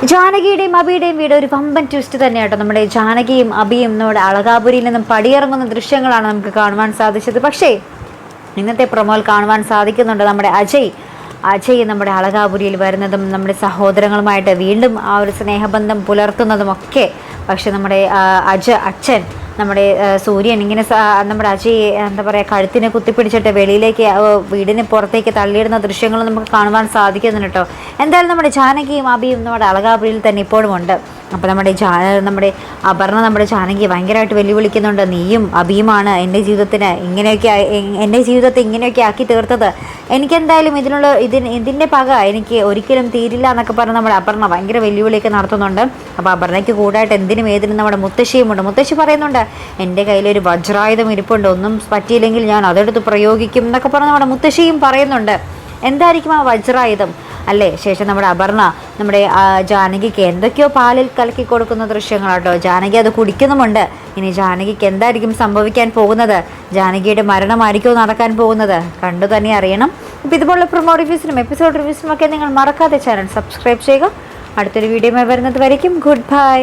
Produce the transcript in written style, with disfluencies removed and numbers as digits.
ജാനകിയുടെയും അബിയുടെയും വീട് ഒരു വമ്പൻ ട്വിസ്റ്റ് തന്നെയാട്ടോ. നമ്മുടെ ജാനകിയും അബിയും നമ്മുടെ അളകാപുരിയിൽ നിന്നും പടിയിറങ്ങുന്ന ദൃശ്യങ്ങളാണ് നമുക്ക് കാണുവാൻ സാധിച്ചത്. പക്ഷേ ഇന്നത്തെ പ്രൊമോയിൽ കാണുവാൻ സാധിക്കുന്നുണ്ട് നമ്മുടെ അജയ് നമ്മുടെ അളകാപുരിയിൽ വരുന്നതും നമ്മുടെ സഹോദരങ്ങളുമായിട്ട് വീണ്ടും ആ ഒരു സ്നേഹബന്ധം പുലർത്തുന്നതുമൊക്കെ. പക്ഷെ നമ്മുടെ അച്ഛൻ നമ്മുടെ സൂര്യൻ ഇങ്ങനെ നമ്മുടെ അജയ് എന്താ പറയുക കഴുത്തിനെ കുത്തിപ്പിടിച്ചിട്ട് വെളിയിലേക്ക് വീടിന് പുറത്തേക്ക് തള്ളിയിടുന്ന ദൃശ്യങ്ങൾ നമുക്ക് കാണുവാൻ സാധിക്കുന്നുണ്ട് കേട്ടോ. എന്തായാലും നമ്മുടെ ജാനകിയും അബിയും നമ്മുടെ അളകാപുരിയിൽ തന്നെ ഇപ്പോഴും ഉണ്ട്. അപ്പോൾ നമ്മുടെ അപർണ നമ്മുടെ ജാനകി ഭയങ്കരമായിട്ട് വെല്ലുവിളിക്കുന്നുണ്ട്. നീയും അബിയുമാണ് എൻ്റെ ജീവിതത്തെ ഇങ്ങനെയൊക്കെ ആക്കി തീർത്തത്. എനിക്കെന്തായാലും ഇതിൻ്റെ പക എനിക്ക് ഒരിക്കലും തീരില്ല എന്നൊക്കെ പറഞ്ഞ് നമ്മുടെ അപർണ ഭയങ്കര വെല്ലുവിളിയൊക്കെ നടത്തുന്നുണ്ട്. അപ്പോൾ അപർണയ്ക്ക് കൂടായിട്ട് എന്തിനും ഏതിനും നമ്മുടെ മുത്തശ്ശിയുമുണ്ട്. മുത്തശ്ശി പറയുന്നുണ്ട് എൻ്റെ കയ്യിലൊരു വജ്രായുധം ഇരിപ്പുണ്ട്, ഒന്നും പറ്റിയില്ലെങ്കിൽ ഞാൻ അതെടുത്ത് പ്രയോഗിക്കും എന്നൊക്കെ പറഞ്ഞ് നമ്മുടെ മുത്തശ്ശിയും പറയുന്നുണ്ട്. എന്തായിരിക്കും ആ വജ്രായുധം അല്ലേ? ശേഷം നമ്മുടെ അപർണ നമ്മുടെ ജാനകിക്ക് എന്തൊക്കെയോ പാലിൽ കലക്കി കൊടുക്കുന്ന ദൃശ്യങ്ങളാട്ടോ. ജാനകി അത് കുടിക്കുന്നുമുണ്ട്. ഇനി ജാനകിക്ക് എന്തായിരിക്കും സംഭവിക്കാൻ പോകുന്നത്? ജാനകിയുടെ മരണമായിരിക്കുമോ നടക്കാൻ പോകുന്നത്? കണ്ടു തന്നെ അറിയണം. അപ്പോൾ ഇതുപോലുള്ള പ്രൊമോ റിവ്യൂസിനും എപ്പിസോഡ് റിവ്യൂസിനും ഒക്കെ നിങ്ങൾ മറക്കാതെ ചാനൽ സബ്സ്ക്രൈബ് ചെയ്യുക. അടുത്തൊരു വീഡിയോയുമായി വരുന്നത് വരയ്ക്കും ഗുഡ് ബൈ.